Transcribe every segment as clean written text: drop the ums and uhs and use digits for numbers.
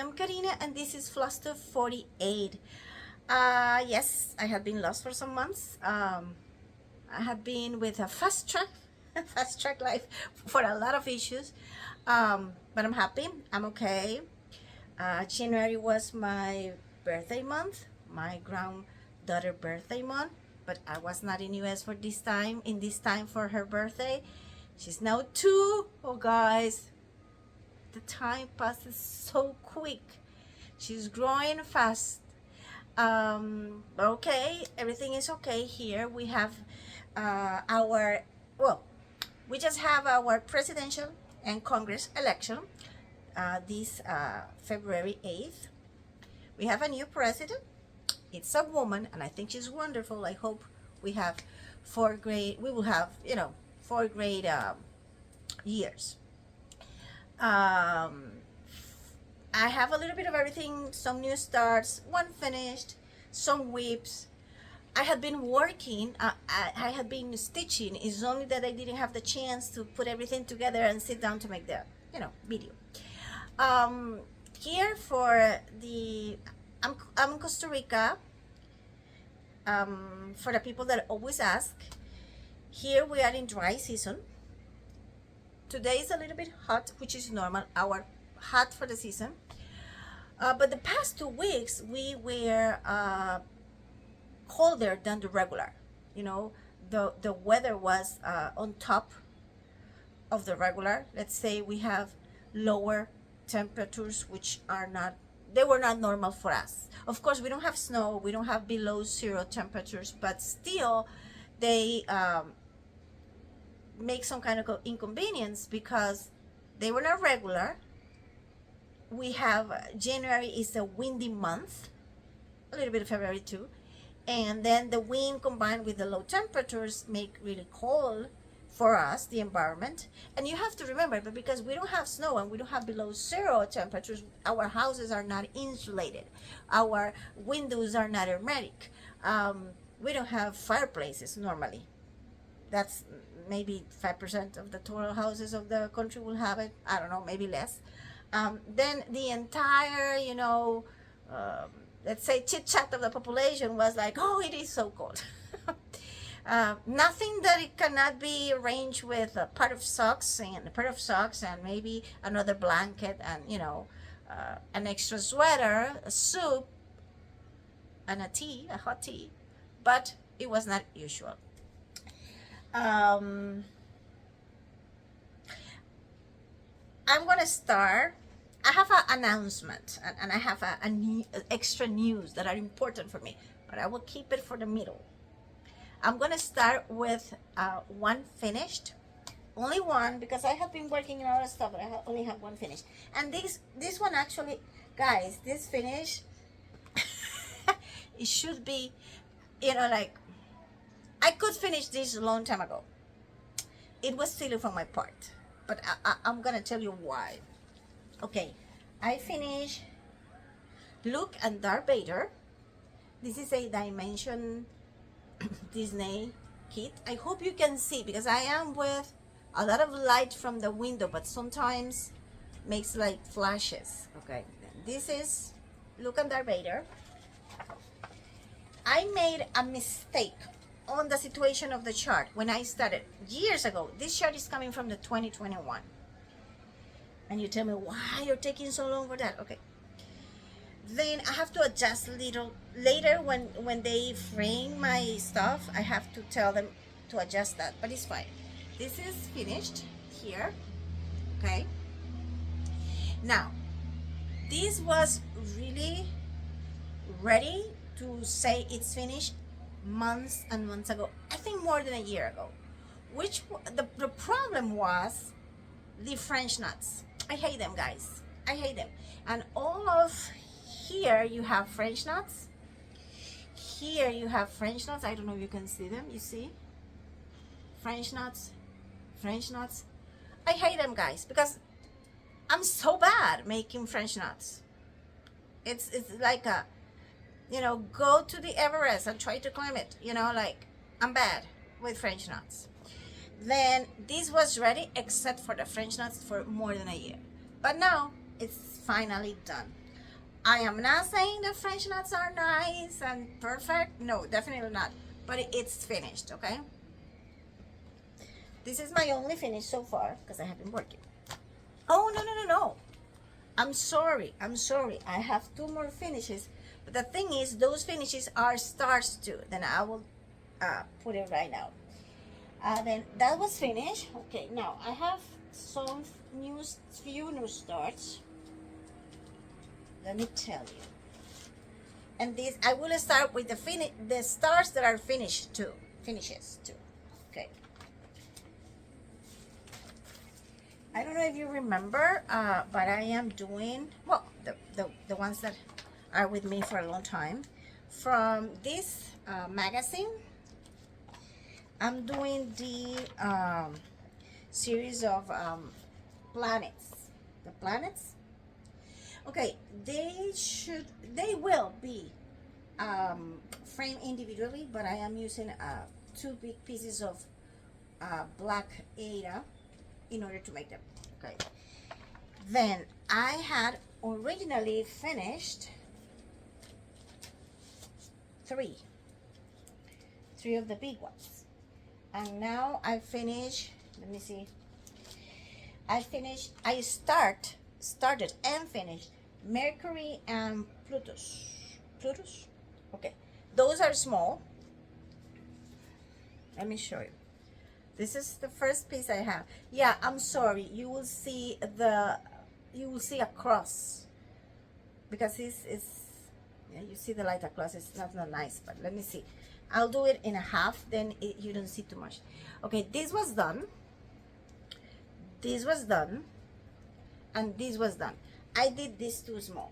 I'm Karina and this is Fluster 48. Yes, I have been lost for some months. I have been with a fast track life for a lot of issues. But I'm happy, I'm okay. January was my birthday month, my granddaughter birthday month, but I was not in US for this time, for her birthday. She's now 2. Oh guys, the time passes so quick. She's growing fast. But okay, everything is okay here. We have we just have our presidential and Congress election this February 8th. We have a new president. It's a woman, and I think she's wonderful. I hope we have we will have, 4 great years. I have a little bit of everything, some new starts, one finished, some whips. I had been working, I had been stitching. It's only that I didn't have the chance to put everything together and sit down to make the, video. Here for I'm in Costa Rica. For the people that always ask, here we are in dry season. Today is a little bit hot, which is normal, our hot for the season. But the past 2 weeks, we were colder than the regular. The weather was on top of the regular. Let's say we have lower temperatures, which they were not normal for us. Of course, we don't have snow, we don't have below 0 temperatures, but still they make some kind of inconvenience because they were not regular. We have January is a windy month, a little bit of February too, and then the wind combined with the low temperatures make really cold for us, the environment. And you have to remember, but because we don't have snow and we don't have below 0 temperatures, our houses are not insulated, our windows are not hermetic, we don't have fireplaces normally. That's maybe 5% of the total houses of the country will have it. I don't know, maybe less. Then the entire, let's say chit chat of the population was like, oh, it is so cold. Nothing that it cannot be arranged with a pair of socks and maybe another blanket and, an extra sweater, a soup, and a hot tea, but it was not usual. I'm gonna start. I have an announcement and I have extra news that are important for me, but I will keep it for the middle. I'm gonna start with one finished, only one, because I have been working on other stuff, but I only have one finished. And this one actually, guys, this finish, it should be, I could finish this a long time ago. It was silly from my part, but I'm gonna tell you why. Okay, I finished Luke and Darth Vader. This is a Dimension Disney kit. I hope you can see because I am with a lot of light from the window, but sometimes makes like flashes. Okay, this is Luke and Darth Vader. I made a mistake on the situation of the chart when I started years ago. This chart is coming from the 2021. And you tell me why you're taking so long for that. Okay. Then I have to adjust a little later when they frame my stuff. I have to tell them to adjust that, but it's fine. This is finished here. Okay. Now, this was really ready to say it's finished months and months ago. I think more than a year ago. Which the problem was the French knots. I hate them, guys. I hate them. And all of here you have French knots. Here you have French knots. I don't know if you can see them. You see? French knots. French knots. I hate them, guys, because I'm so bad making French knots. It's like a, go to the Everest and try to climb it. I'm bad with French knots. Then this was ready except for the French knots for more than a year. But now it's finally done. I am not saying the French knots are nice and perfect. No, definitely not. But it's finished, okay? This is my only finish so far because I have been working. Oh, no, no, no, no. I'm sorry. I'm sorry. I have 2 more finishes. But the thing is, those finishes are stars too. Then I will put it right now. Then that was finished. Okay, now I have some few new starts. Let me tell you. And this, I will start with the stars that are finishes too. Okay. I don't know if you remember, but I am doing, well, the ones that are with me for a long time. From this magazine, I'm doing the series of planets. The planets. Okay, they will be framed individually, but I am using 2 big pieces of black Ada in order to make them. Okay. Then I had originally finished 3 of the big ones, and now I finish. Let me see. I started and finished Mercury and Plutos. Okay, those are small. Let me show you. This is the first piece I have. Yeah, I'm sorry. You will see a cross because this is, yeah, you see the light across. It's not nice, but let me see. I'll do it in a half, then you don't see too much. Okay, this was done. This was done, and this was done. I did this too small.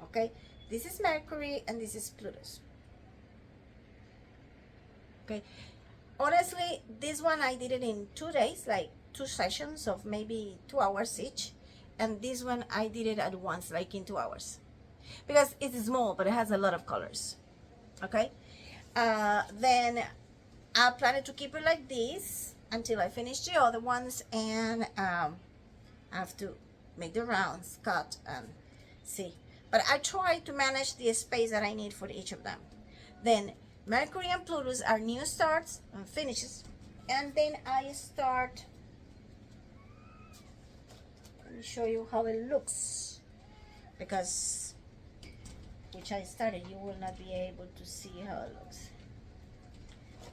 Okay, this is Mercury and this is Plutos. Okay, honestly, this one I did it in 2 days, like 2 sessions of maybe 2 hours each, and this one I did it at once, like in 2 hours, because it's small but it has a lot of colors. Okay, then I plan to keep it like this until I finish the other ones, and I have to make the rounds, cut, and see. But I try to manage the space that I need for each of them. Then Mercury and Plutus are new starts and finishes, and then I start. Let me show you how it looks, because which I started, you will not be able to see how it looks.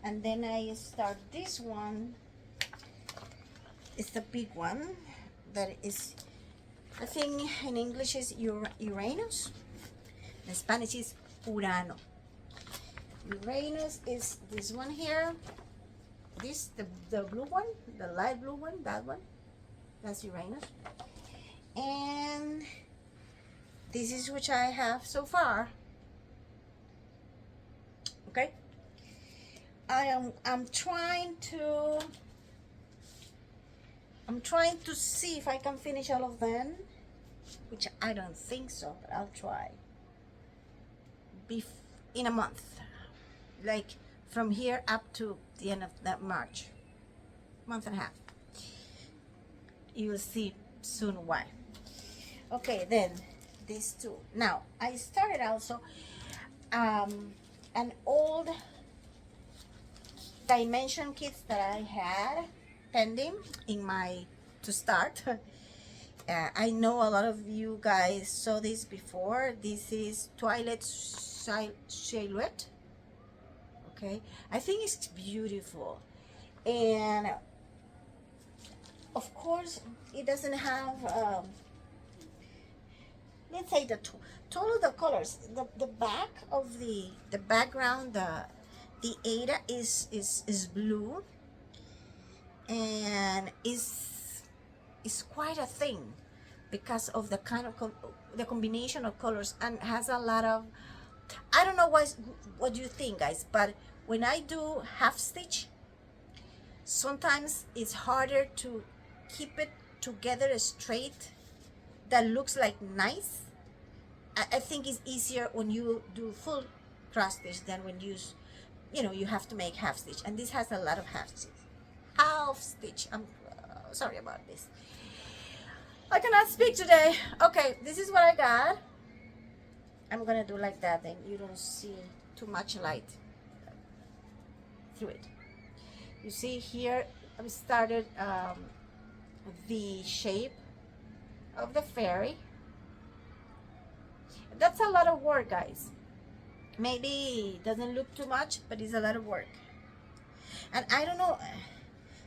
And then I start this one. It's the big one that is, I think in English is Uranos. In Spanish is Urano. Uranus is this one here. This, the blue one, the light blue one, that one. That's Uranus. And this is which I have so far. Okay. I'm trying to see if I can finish all of them, which I don't think so, but I'll try. In a month, like from here up to the end of that March, month and a half. You will see soon why. Okay, then these 2. Now I started also an old dimension kits that I had pending in my to start. I know a lot of you guys saw this before. This is Twilight silhouette. Okay, I think it's beautiful, and of course it doesn't have let's say the total the colors. The back of the background, the Ada is blue, and is quite a thing because of the kind of the combination of colors, and has a lot of, I don't know what you think, guys, but when I do half stitch, sometimes it's harder to keep it together straight that looks like nice. I think it's easier when you do full cross stitch than when you have to make half stitch, and this has a lot of half stitch. I'm sorry about this. I cannot speak today. Okay, this is what I got. I'm gonna do like that, then you don't see too much light through it. You see here, I started the shape of the fairy. That's a lot of work, guys. Maybe it doesn't look too much, but it's a lot of work. And I don't know,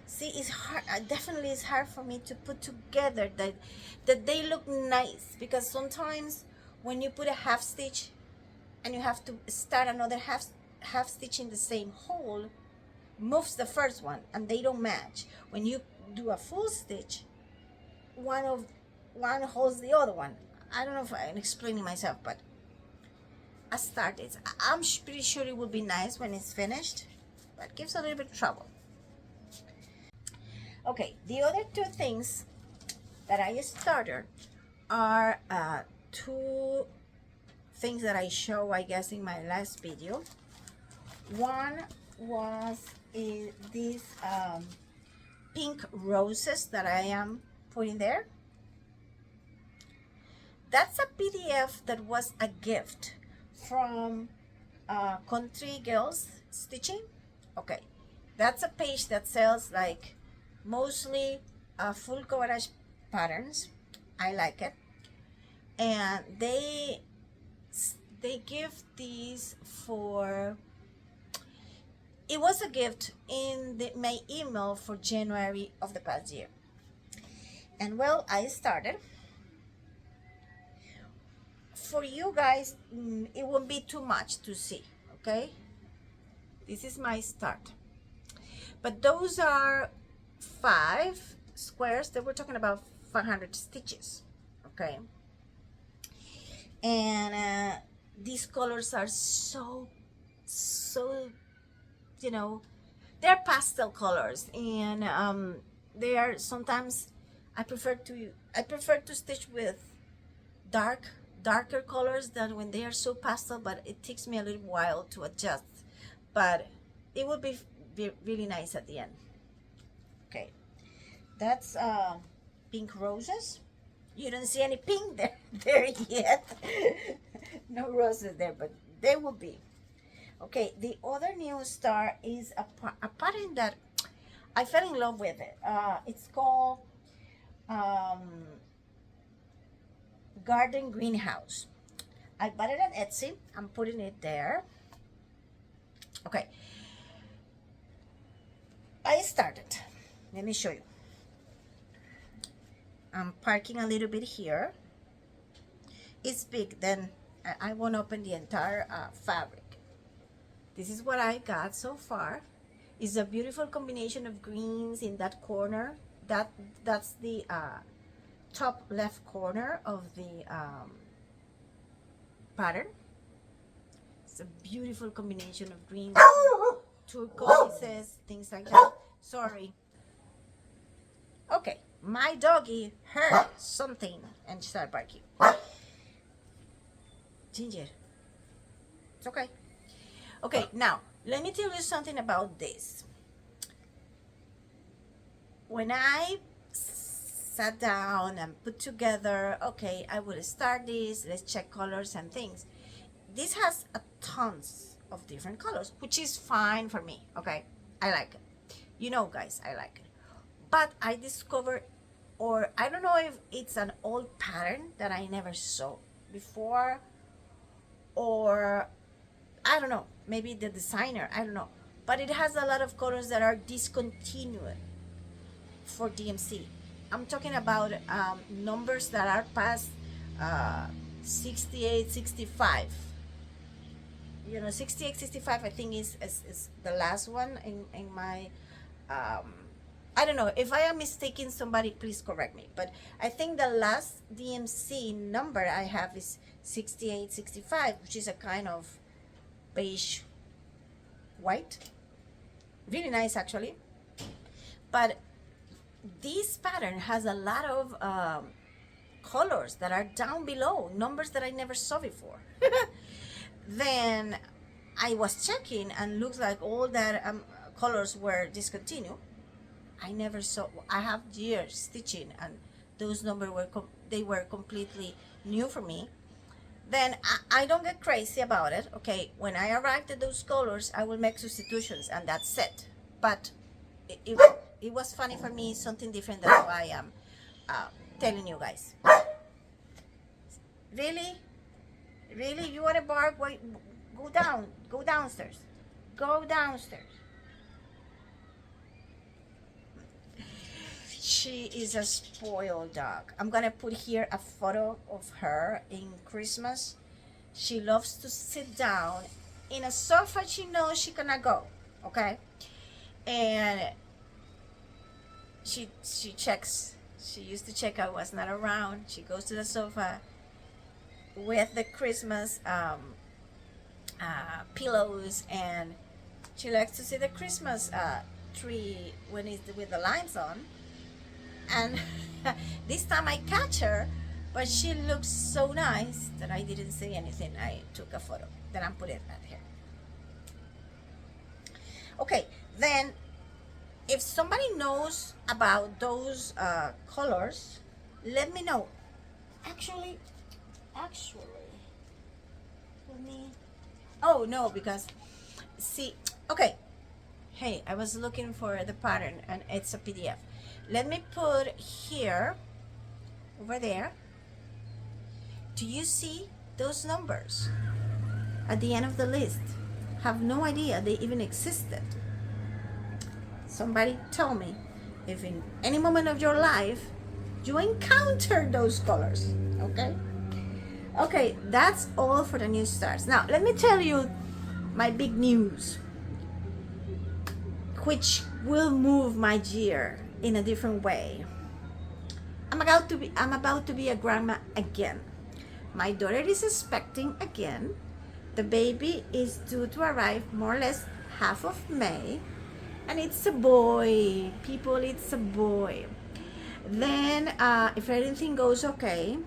see, it's hard, definitely it's hard for me to put together that they look nice, because sometimes when you put a half stitch and you have to start another half stitch in the same hole, moves the first one and they don't match. When you do a full stitch, one holds the other one. I don't know if I'm explaining myself, but I started. I'm pretty sure it will be nice when it's finished, but it gives a little bit of trouble. Okay, the other two things that I started are two things that I show, I guess, in my last video. One was these pink roses that I am putting there. That's a PDF that was a gift from Country Girls Stitching. Okay, that's a page that sells like mostly full coverage patterns. I like it. And they give these for, it was a gift in my email for January of the past year. And well, I started. For you guys, it won't be too much to see, okay? This is my start. But those are 5 squares that we're talking about 500 stitches, okay? And these colors are so, you know, they're pastel colors, and they are sometimes, I prefer to stitch with darker colors than when they are so pastel, but it takes me a little while to adjust, but it will be really nice at the end. Okay, that's pink roses. You don't see any pink there yet. No roses there, but they will be. Okay, the other new star is a pattern that I fell in love with it. It's called Garden Greenhouse. I bought it on Etsy. I'm putting it there. Okay. I started. Let me show you. I'm parking a little bit here. It's big, then I won't open the entire fabric. This is what I got so far. It's a beautiful combination of greens in that corner. That's the top left corner of the pattern. It's a beautiful combination of greens, turquoises, things like that. Sorry. Okay, my doggy heard something and started barking. Ginger, it's okay. Okay, now let me tell you something about this. When I sat down and put together, okay, I will start this, let's check colors and things. This has tons of different colors, which is fine for me, okay? I like it. You know, guys, I like it. But I discovered, or I don't know if it's an old pattern that I never saw before, or I don't know, maybe the designer, I don't know. But it has a lot of colors that are discontinued for DMC. I'm talking about numbers that are past 68, 65. You know, 68, 65, I think is the last one in my, I don't know. If I am mistaken, somebody please correct me. But I think the last DMC number I have is 68, 65, which is a kind of beige white. Really nice, actually. But this pattern has a lot of colors that are down below, numbers that I never saw before. Then I was checking and looks like all that colors were discontinued. I never saw. I have years stitching and those numbers were they were completely new for me. then I don't get crazy about it. Okay, when I arrived at those colors, I will make substitutions and that's it. But it was funny for me, something different. That's why I am telling you guys. Really, really, you want to bark? Wait, go down, go downstairs, go downstairs. She is a spoiled dog. I'm gonna put here a photo of her in Christmas. She loves to sit down in a sofa she knows she cannot go, okay? And she checks. She used to check I was not around. She goes to the sofa with the Christmas pillows, and she likes to see the Christmas tree when it's with the lights on. And this time I catch her, but she looks so nice that I didn't say anything. I took a photo. Then I'm putting that here. Okay, then if somebody knows about those colors, let me know. Actually, let me. Oh no, because see, okay. Hey, I was looking for the pattern and it's a PDF. Let me put here, over there. Do you see those numbers at the end of the list? Have no idea they even existed. Somebody tell me if in any moment of your life you encounter those colors, okay? Okay, that's all for the new starts. Now, let me tell you my big news, which will move my year in a different way. I'm about to be a grandma again. My daughter is expecting again. The baby is due to arrive more or less half of May, and it's a boy. People, it's a boy. Then, if everything goes okay,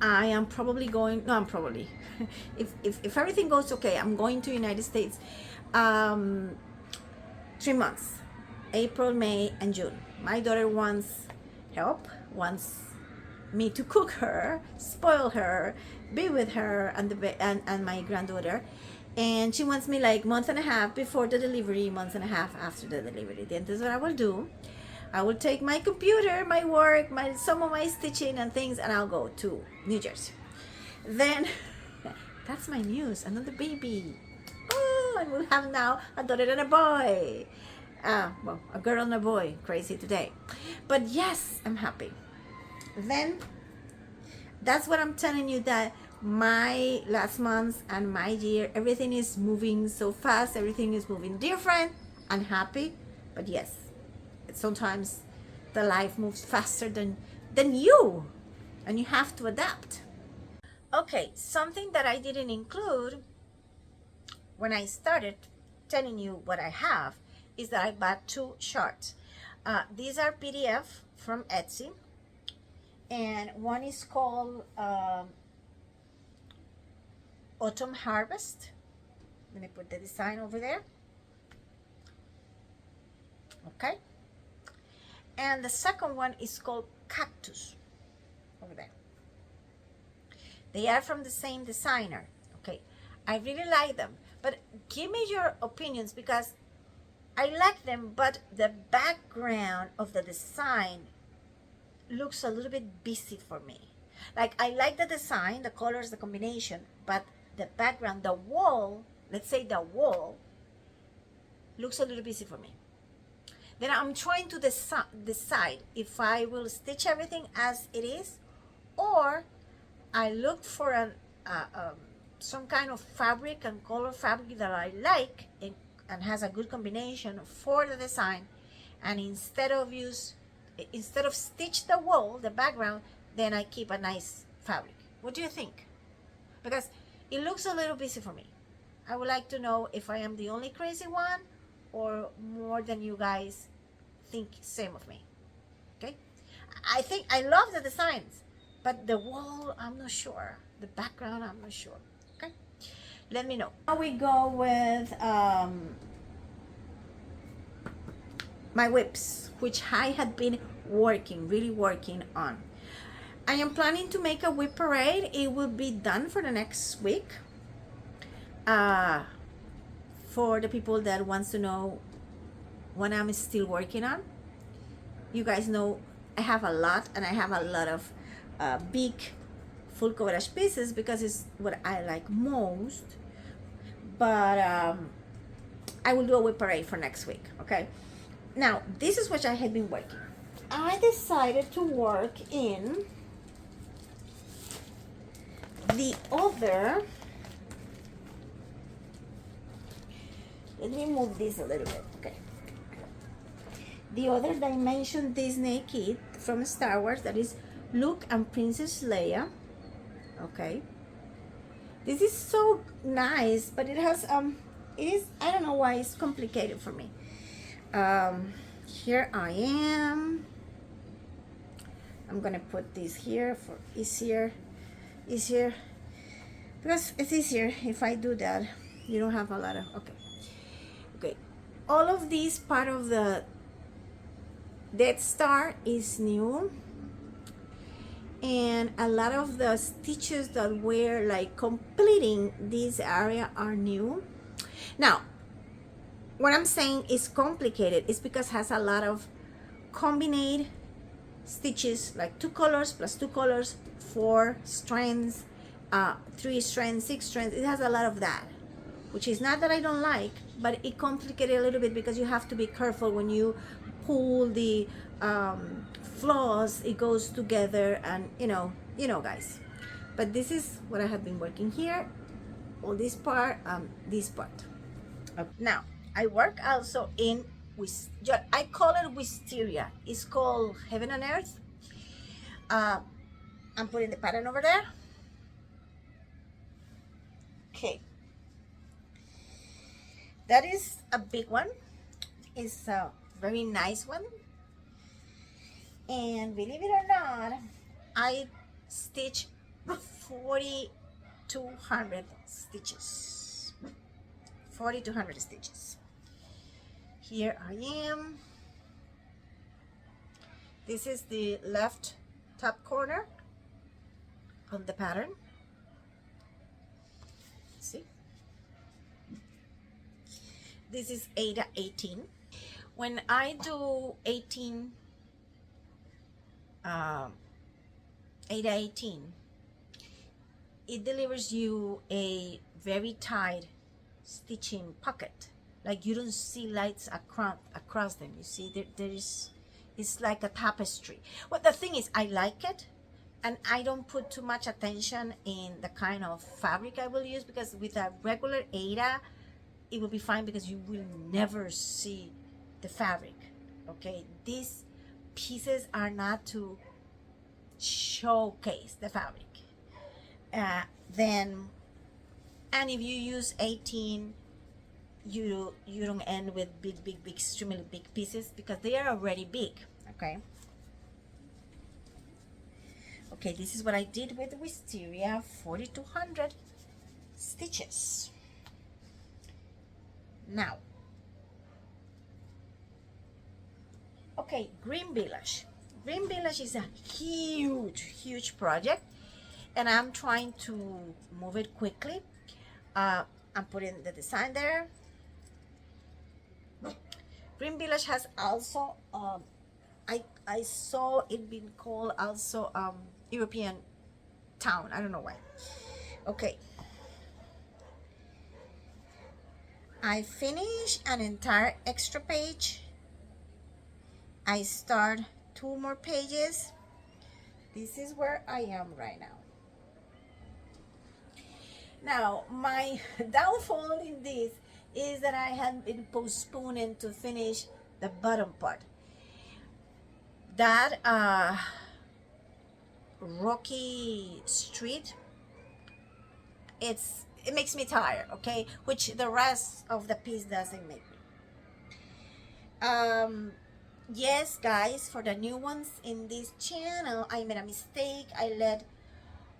I am probably going. No, I'm probably. if everything goes okay, I'm going to United States. 3 months. April, May, and June. My daughter wants help, wants me to cook her, spoil her, be with her, and my granddaughter. And she wants me like month and a half before the delivery, month and a half after the delivery. Then this is what I will do. I will take my computer, my work, some of my stitching and things, and I'll go to New Jersey. Then, that's my news. Another baby. Oh, and we'll have now a daughter and a boy. Well, a girl and a boy. Crazy today. But yes, I'm happy. Then, that's what I'm telling you, that my last month and my year, everything is moving so fast. Everything is moving different. I'm happy. But yes, sometimes the life moves faster than you. And you have to adapt. Okay, something that I didn't include when I started telling you what I have is that I bought 2 charts. These are PDF from Etsy, and one is called Autumn Harvest. Let me put the design over there. Okay. And the second one is called Cactus, over there. They are from the same designer. Okay. I really like them, but give me your opinions, because I like them, but the background of the design looks a little bit busy for me. Like, I like the design, the colors, the combination, but the background, the wall, let's say the wall, looks a little busy for me. Then I'm trying to decide if I will stitch everything as it is, or I look for some kind of fabric and color fabric that I like and has a good combination for the design, and instead of stitch the wall, the background, then I keep a nice fabric. What do you think? Because it looks a little busy for me. I would like to know if I am the only crazy one, or more than you guys think same of me. Okay, I think I love the designs, but the wall, I'm not sure. The background, I'm not sure. Okay, let me know. Now we go with my whips, which I had been really working on. I am planning to make a whip parade. It will be done for the next week. For the people that wants to know what I'm still working on. You guys know I have a lot, and I have a lot of big full coverage pieces because it's what I like most. But I will do a whip parade for next week, okay? Now, this is what I have been working. I decided to work in the other, let me move this a little bit, okay. The other Dimension Disney kit from Star Wars, that is Luke and Princess Leia, okay. This is so nice, but it has, it is, I don't know why it's complicated for me. Here I am. I'm gonna put this here for easier, because it's easier if I do that. You don't have a lot of, okay. All of this part of the Death Star is new, and a lot of the stitches that were like completing this area are new. Now, what I'm saying is complicated is because it has a lot of combined stitches, like 2 colors plus 2 colors, 4 strands, 3 strands, 6 strands. It has a lot of that, which is not that I don't like, but it complicated a little bit because you have to be careful when you pull the floss. It goes together, and you know guys. But this is what I have been working here, all this part, this part. Now I work also in I call it Wisteria. It's called Heaven and Earth. I'm putting the pattern over there. Okay. That is a big one. It's a very nice one. And believe it or not, I stitch 4,200 stitches. 4,200 stitches. Here I am. This is the left top corner of the pattern. See? This is Ada 18. When I do 18, Ada 18, it delivers you a very tight stitching pocket. Like you don't see lights across them. You see, it's like a tapestry. Well, the thing is, I like it, and I don't put too much attention in the kind of fabric I will use, because with a regular Ada, it will be fine because you will never see the fabric. Okay, these pieces are not to showcase the fabric. And if you use 18, you don't end with big, extremely big pieces, because they are already big. Okay, this is what I did with Wisteria, 4,200 stitches. Now, okay, Green Village. Green Village is a huge project, and I'm trying to move it quickly. I'm putting the design there. Green Village has also, I saw it being called also European town. I don't know why. Okay. I finish an entire extra page. I start 2 more pages. This is where I am right now. Now, my downfall in this is that I have been postponing to finish the bottom part. That rocky street, it makes me tired, okay? Which the rest of the piece doesn't make me. Yes, guys, for the new ones in this channel, I made a mistake. I let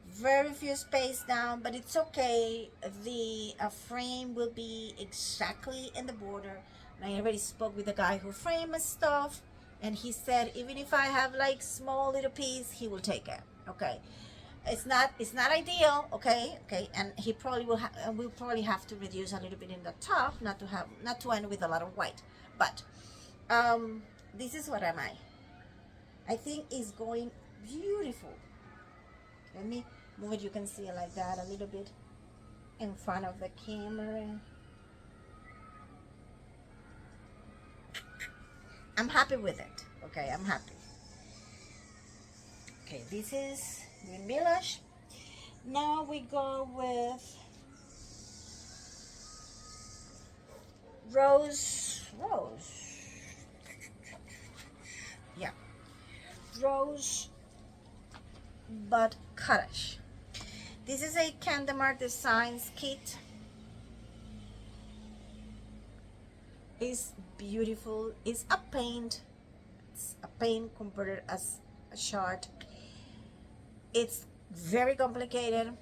very few space down, but it's okay. The frame will be exactly in the border. And I already spoke with the guy who framed my stuff, and he said even if I have like small little piece, he will take it. Okay, it's not ideal. Okay, and he probably will probably have to reduce a little bit in the top, not to end with a lot of white. But this is what I think is going beautiful. Let me move it. You can see it like that a little bit in front of the camera. I'm happy with it. Okay, I'm happy. Okay, this is green village. Now we go with rose. Yeah, Rosebud Cottage. This is a Candamar Designs kit. It's beautiful. It's a paint. It's a paint converted as a shard. It's very complicated.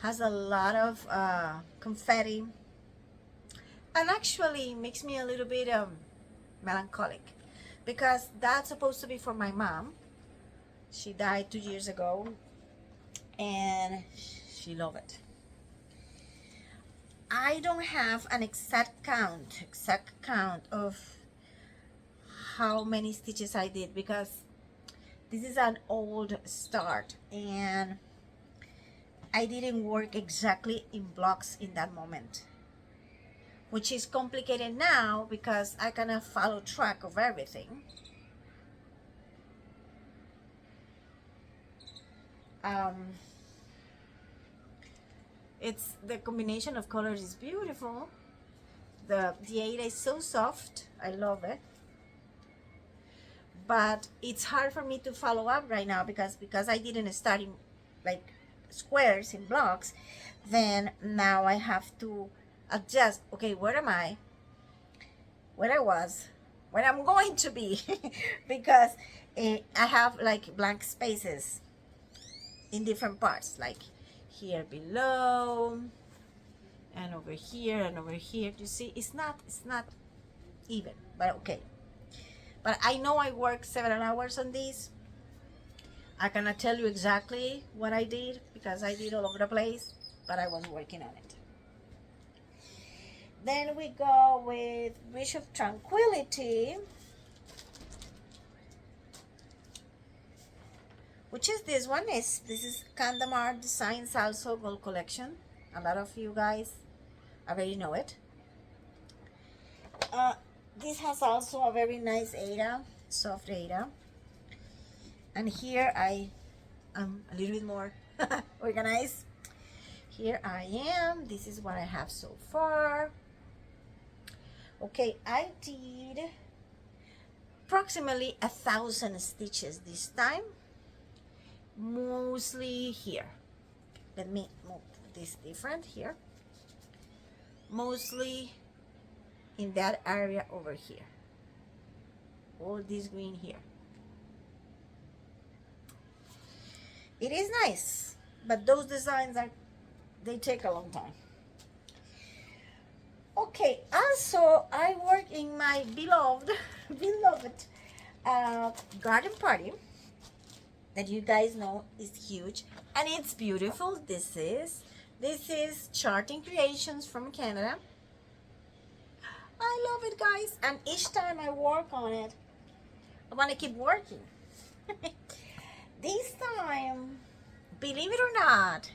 Has a lot of confetti, and actually makes me a little bit melancholic, because that's supposed to be for my mom. She died 2 years ago, and she loved it. I don't have an exact count of how many stitches I did, because this is an old start and I didn't work exactly in blocks in that moment, which is complicated now because I kind of follow track of everything. It's the combination of colors is beautiful. The Ada is so soft. I love it. But it's hard for me to follow up right now because I didn't start in like squares in blocks. Then now I have to adjust. Okay, where am I? Where I was? Where I'm going to be? Because I have like blank spaces in different parts, like here below and over here and over here. You see, it's not even, but okay. But I know I worked several hours on this. I cannot tell you exactly what I did because I did all over the place, but I was working on it. Then we go with Wish of Tranquility, which is this one. This is Candamar Designs also Gold Collection. A lot of you guys already know it. This has also a very nice Ada, soft Ada. And here I am a little bit more organized. Here I am. This is what I have so far. Okay, I did approximately 1,000 stitches this time. Mostly here. Let me move this different here. Mostly in that area over here. All this green here. It is nice, but those designs they take a long time. Okay, also I work in my beloved garden party that you guys know is huge and it's beautiful. This is Charting Creations from Canada. I love it, guys, and each time I work on it, I want to keep working. This time, believe it or not,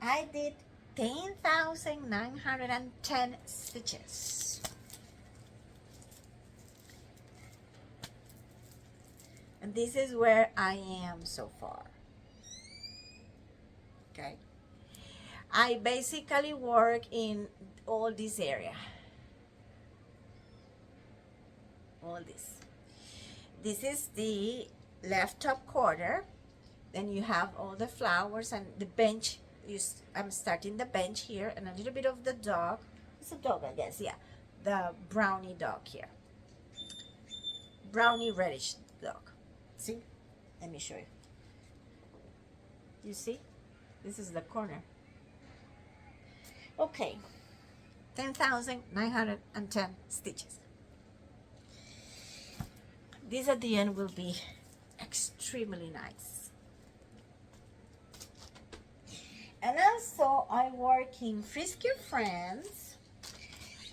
I did 10,910 stitches. And this is where I am so far. Okay. I basically work in all this area. All this. This is the left top corner. Then you have all the flowers and the bench. I'm starting the bench here and a little bit of the dog. It's a dog, I guess, yeah. The brownie dog here. Brownie reddish dog. See? Let me show you. You see? This is the corner. Okay. 10,910 stitches. This at the end will be extremely nice. And also I work in Frisky Friends.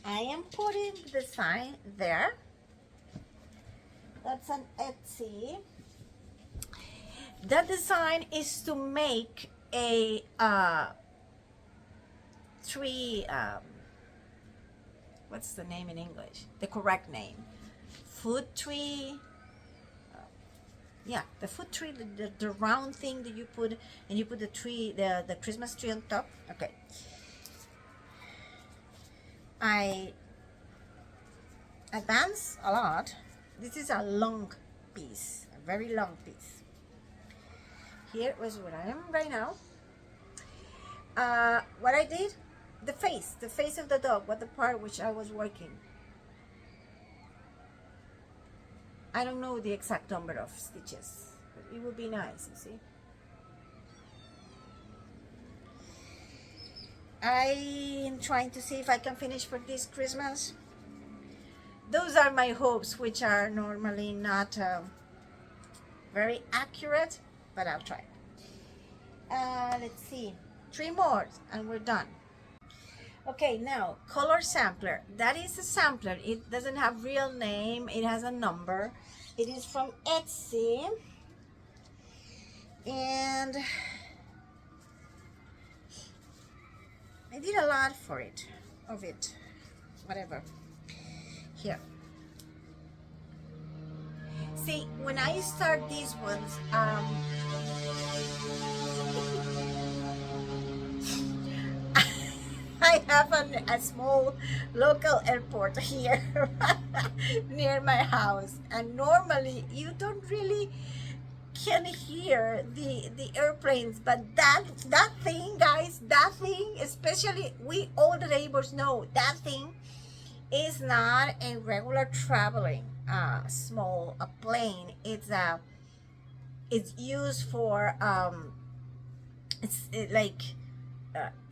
I am putting the sign there. That's an Etsy. That design is to make a tree, what's the name in English? The correct name. Food tree. Yeah, the food tree, the round thing that you put, and you put the tree, the Christmas tree on top. Okay. I advance a lot. This is a long piece, a very long piece. Here was where I am right now. What I did, the face of the dog, what the part which I was working. I don't know the exact number of stitches, but it would be nice, you see. I am trying to see if I can finish for this Christmas. Those are my hopes, which are normally not very accurate, but I'll try. Let's see, 3 more and we're done. Okay, now color sampler. That is a sampler. It doesn't have real name. It has a number. It is from Etsy, and I did a lot for it, of it, whatever. Here. See, when I start these ones, I have a small local airport here near my house, and normally you don't really can hear the airplanes, but that thing, guys, that thing, especially we all the neighbors know that thing is not a regular traveling small plane. It's used for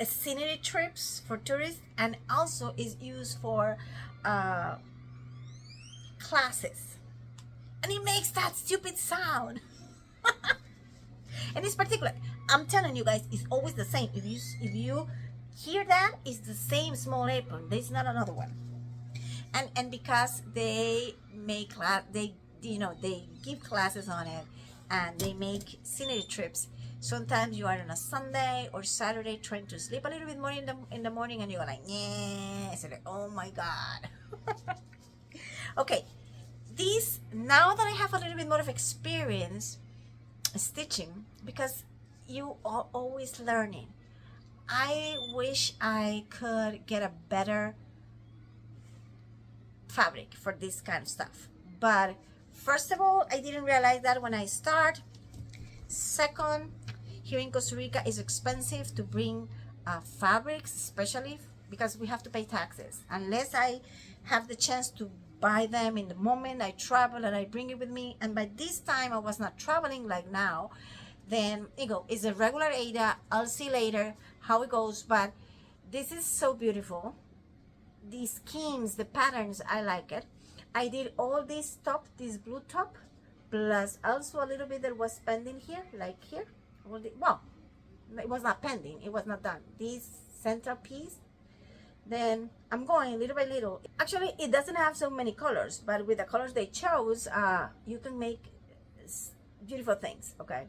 scenery trips for tourists, and also is used for classes, and it makes that stupid sound. And it's particular, I'm telling you guys, it's always the same. If you hear that, it's the same small airplane. There's not another one. And because they make they give classes on it, and they make scenery trips. Sometimes you are on a Sunday or Saturday trying to sleep a little bit more in the morning, and you're like, yeah. So like, oh my God. Okay, now that I have a little bit more of experience stitching, because you are always learning, I wish I could get a better fabric for this kind of stuff. But first of all, I didn't realize that when I start. Second, here in Costa Rica it's expensive to bring fabrics, especially because we have to pay taxes. Unless I have the chance to buy them in the moment I travel and I bring it with me, and by this time I was not traveling like now, then it's a regular Ada. I'll see later how it goes, but this is so beautiful. These schemes, the patterns, I like it. I did all this top, this blue top, plus also a little bit that was pending here, like here. Well, it was not pending, it was not done. This central piece, then I'm going little by little. Actually, it doesn't have so many colors, but with the colors they chose, you can make beautiful things. Okay,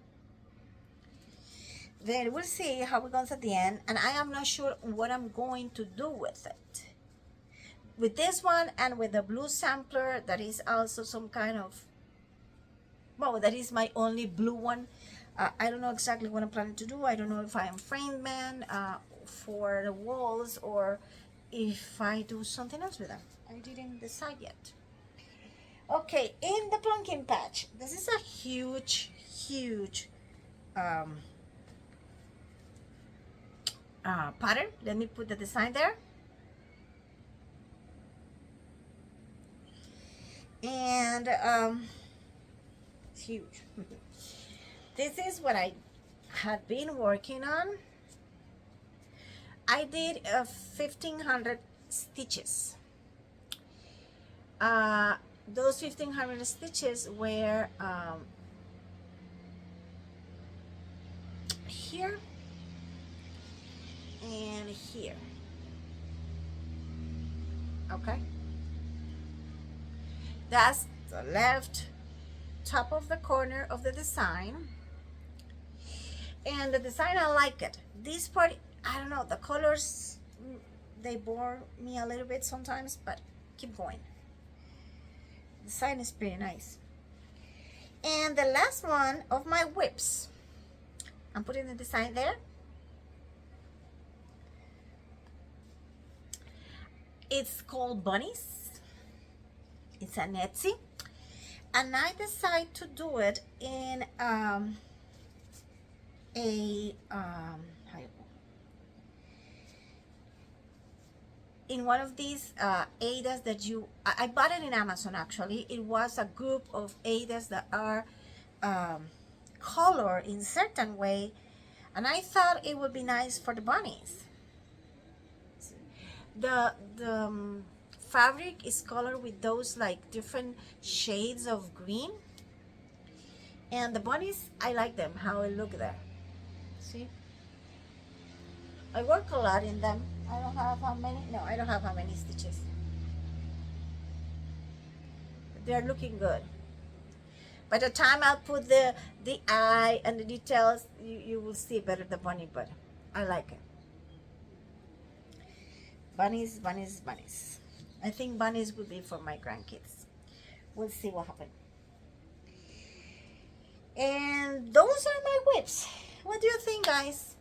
then we'll see how it goes at the end, and I am not sure what I'm going to do with it. With this one and with the blue sampler, that is also some kind of, well, that is my only blue one. I don't know exactly what I'm planning to do. I don't know if I am framed man for the walls, or if I do something else with them. I didn't decide yet. Okay, in the pumpkin patch, this is a huge pattern. Let me put the design there. And it's huge. This is what I had been working on. I did 1,500 stitches. Those 1,500 stitches were here and here. Okay, that's the left top of the corner of the design. And the design, I like it. This part, I don't know, the colors, they bore me a little bit sometimes, but keep going. The design is pretty nice. And the last one of my whips, I'm putting the design there. It's called Bunnies. It's an Etsy. And I decided to do it in in one of these Adas that I bought it in Amazon actually. It was a group of Adas that are colored in certain way, and I thought it would be nice for the bunnies. The fabric is colored with those like different shades of green, and the bunnies, I like them how it look there. See, I work a lot in them. I don't have how many, no, I don't have how many stitches. They're looking good. By the time I'll put the eye and the details, you will see better the bunny, but I like it. Bunnies, bunnies, bunnies. I think bunnies would be for my grandkids. We'll see what happens. And those are my whips. What do you think, guys?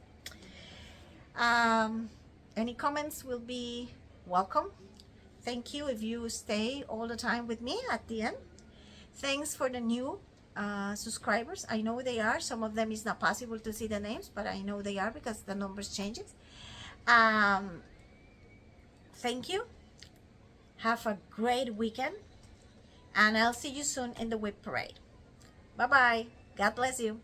Any comments will be welcome. Thank you if you stay all the time with me at the end. Thanks for the new subscribers. I know they are. Some of them is not possible to see the names, but I know they are because the numbers changes. Thank you. Have a great weekend, and I'll see you soon in the whip parade. Bye-bye. God bless you.